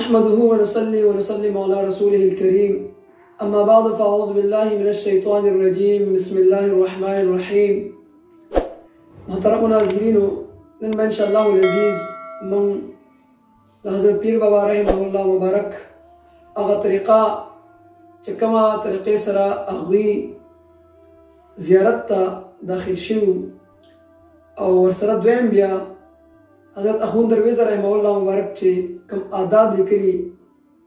नहमदुहु व नसल्ली व नसल्लिमु अला रसूलिहिल करीम अम्मा बाद फ़अऊज़ु बिल्लाहि मिनश शैतानिर रजीम बिस्मिल्लाहिर रहमानिर रहीम। मोहतरम नाज़रीन, नन में इंशाअल्लाह अज़ीज़ मन हज़रत पीर बाबा रहमहुल्लाह मुबारक आगा तरीक़ा चकमा तरीक़े सरा अगवी ज़ियारत ता दाखिल शू और सरा द्वैम बिया हज़रत अख़ून दरवेज़ रहमहुल्लाह मुबारक चे कम आदाब लिखली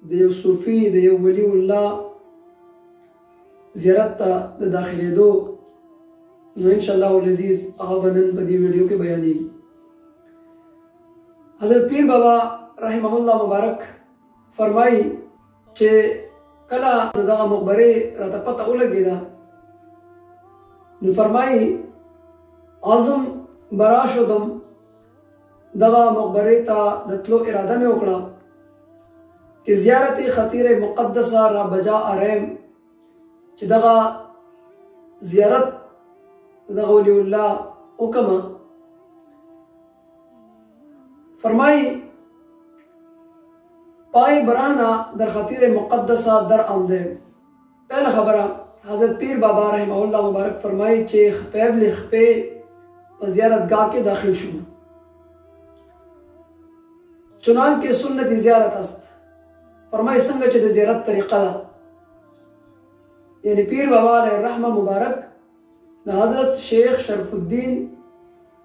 दे सूफ़ी दे वलीउल्लाह ज़ियारत ता दाखिले दो इंशाअल्लाह अज़ीज़ आगा बनन बदी वीडियो के बयानेगी। हज़रत पीर बाबा रहमहुल्लाह मुबारक फरमाई चे कला दगा मकबरे राता पता उलगेदा फरमाई आज़म बराशुदम दगा मकबरे ता दतलो इरादा में उकड़ा कि ज़ियारत खतीर मुक़द्दसा रा बजा आरेम चे दगा ज़ियारत दगा वलीउल्लाह उकमा फरमाई पाई बराना दर खतीर मुक़द्दसा दर आमदे। पहला खबरा हज़रत पीर बाबा रहमहुल्लाह मुबारक फरमाई चे खपैब लिखपे ज़ियारत गा के दाखिल शुमा चुनान के सुन्नती ज़ियारत हस्त। फरमाई संग चे ज़ियारत तरीक़ा यानी पीर बाबा रहमा मुबारक हज़रत शेख शरफुद्दीन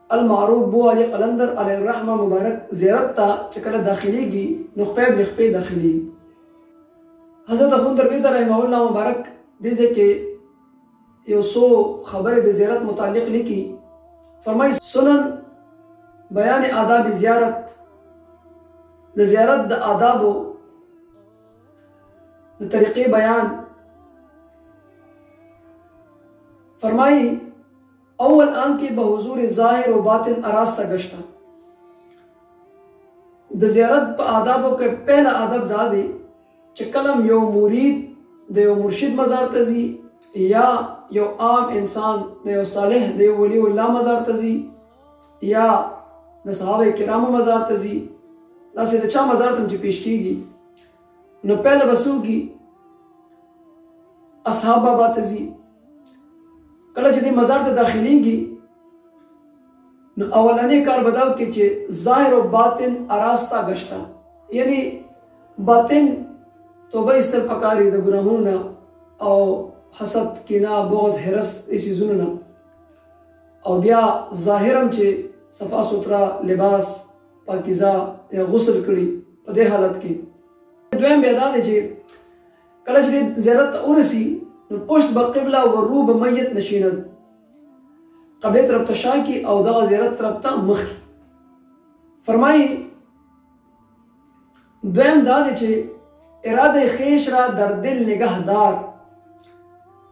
अल मारूफ बो अली कलंदर रहमा मुबारक ज़ियारत ता चकला दाखिलेगी नुखपैब लिखपे दाखिली। हज़रत अख़ून दरवेज़ रहमहुल्लाह मुबारक दिसे के यो सो खबर द ज़ियारत मुतालिक लिखी। फरमाई सुनन बयान आदाब ज़ियारत द ज़ियारत द आदाबो द तरीक़े बयान। फरमाई अव्वल आन के बहुज़ूर ज़ाहिर व बातिन आरास्ता गश्ता द ज़ियारत प आदाबो के पहला आदब दादी चकलम यो मुरीद दे यो मुर्शिद मज़ार तजी या यो आम इंसान दे यो सालेह दे यो वलीउल्लाह मज़ार तजी या द सहाबे किराम मज़ार तजी लासे द चा मज़ार तम ची पेश कीगी न पहले बसू की असहाब बाबा तजी कला ची मज़ार त दाखिलेगी न अवलाने कार बताओ कि चे ज़ाहिर व बातिन आरास्ता गश्ता यानी बातिन तोबा इस्तर पकारी द गुनाहों ना और हसद किना बोझ हिरस इसी जुनना और बिया ज़ाहिरम चे सफ़ा सुथरा लिबास पाकिज़ा या गुस्ल कड़ी पदे हालत की द्वैम बेदा दे चे कला ची ज़ियारत उरसी न पुष्ट बक़िबला व रूब मय्यत नशीनद क़बले तरफ तशा की और दगा ज़ियारत तरफ ता मखी। फरमाई द्वैम दादे चे इरादे खेश रा दर दिल निगहदार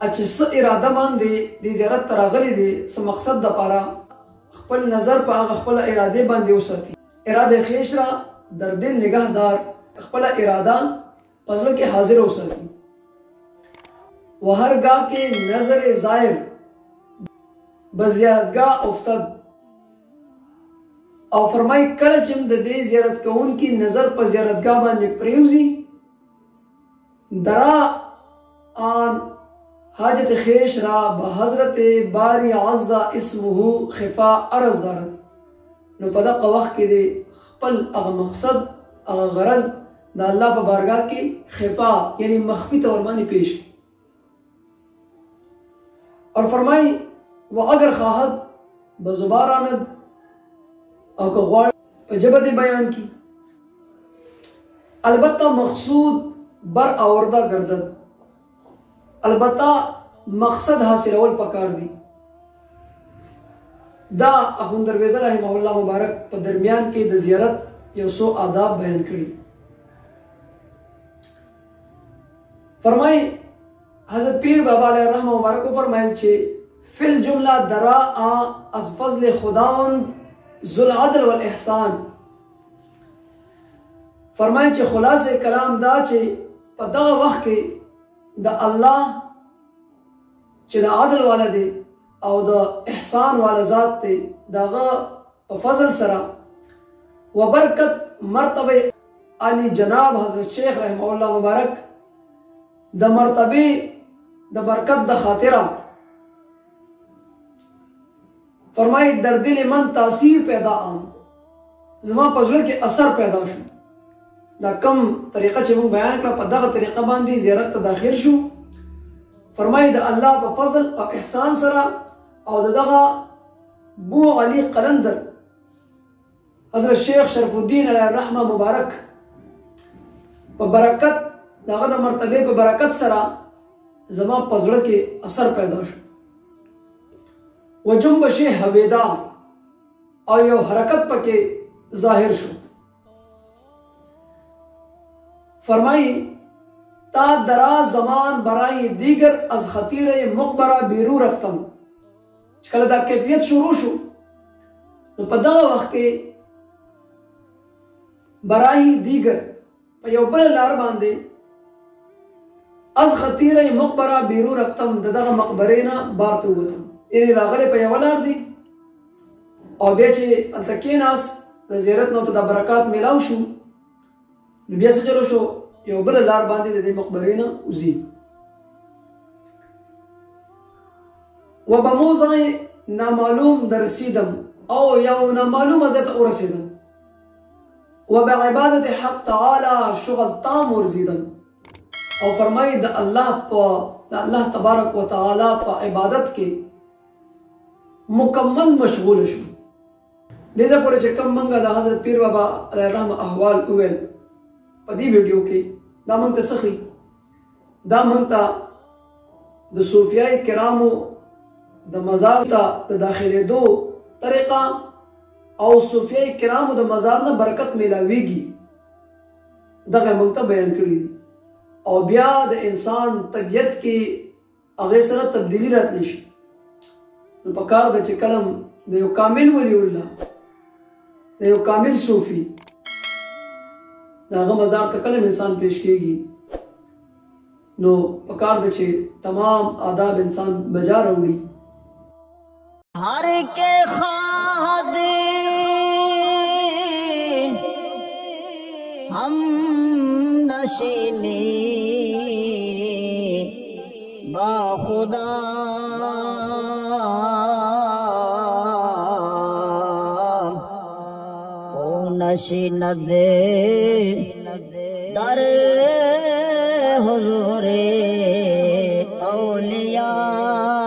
अच्छे स इरादा मान दे ज़ियारत तरागली दे स मकसद द पारा खपल नज़र पा खपल इरादे बांधे उसती इरादे खेश रा दर दिल निगहदार खपल इरादा पजल के हाजिर उसती वहर गा के नजर ज़ाहिर बज़ियारतगा उफ्तद और फरमाई कल चिम दे ज़ियारत का उनकी नजर पर ज़ियारतगा बांधे प्रेमजी दरा आन हाजत खेश रा बहज़रत बारी अज़्ज़ा इस्मुहु खिफा अर्ज़ दारन न पदा कवख के दे खपल अग मकसद अग गरज दा अल्लाह पर बारगाह की खिफा यानी मख्फी तौर मानी पेश और फरमाई वह अगर खाहद बजुबार आनद और गवार जबद बयान की अलबत्ता मकसूद बर आवरदा गर्दद अलबत्ता मकसद हासिल अवल पकार दी दा अख़ून दरवेज़ रहमहुल्लाह मुबारक पर दरमियान के द ज़ियारत यो सो आदाब बयान करी। फरमाई हज़रत पीर बाबा रहमा मुबारक को फरमाइल छे फिल जुमला दरा आ अज़ फ़ज़्ल खुदावंद ज़ुल अदल वल एहसान। फरमाई छे खुलासे कलाम दा छे पदगा वक्त के द अल्लाह चे द आदल वाला दे और द एहसान वाला ज़ात ते दागा फजल सरा व बरकत मर्तबे علی جناب حضرت شیخ رحمه الله مبارک د مرتبه د برکت د خاطره فرمائی در دل من تاثیر پیدا آمد زما په زړه کې اثر پیدا شو دا کم طریقه چې موږ بیان کړه په دغه طریقه باندې زیارت ته داخل شو فرمائی د الله په فضل او احسان سره او دغه بو علی قلندر حضرت شیخ شرف الدین علیه الرحمه مبارک په برکت دغه د مرتبه په برکت سره زما په زړه کې اثر پیدا شو و جنبش هویدا او یو حرکت پکې ظاهر شو فرمائی تا دراز زمان برای دیگر از خطیر مقبره بیرو رفتم کله دا کیفیت شروع شو نو په دغه وخت کې برای دیگر په یو بل لار باندې از خطیر مقبره بیرو رفتم دغه مقبره نه بار ته ووتم یعنی راغلی په یوه لار دی او بیا چې هلته کېناست د زیارت نه ورته دا برکات میلاو شو نو بیا څه چلو شو یو بله لار باندې د دې مقبرې نه وځي و به موضع نامعلوم دررسیدم او یو نامعلومه ځای ته ورسېدم و به عبادت حق تعالی شغل تام ورزیدم او فرمایي د الله تبارک و تعالی په عبادت کې مکمل مشغول شو دې ځای پورې چې کوم موږ د حضرت پیر بابا علیه الرحمه احوال وویل په دې ویډیو کې دا موږ ته څه ښیي دا موږ ته د صوفیای کرامو د مزار ته د داخلېدو طریقه او صوفیای کرامو د مزار نه برکت میلاویږي دغه موږ ته بیان کړي دي او بیا د انسان طبیعت کې هغې سره تبدیلي راتلی شي نو پکار ده چې کلم د یو کامل ولی الله د یو کامل صوفي د هغه مزار ته کلم انسان پیش کېږي نو پکار ده چې تمام آداب انسان بجا راوړي ہر کے خواہ دے ہم نشینی با خدا او نشین دے در حضور اولیاء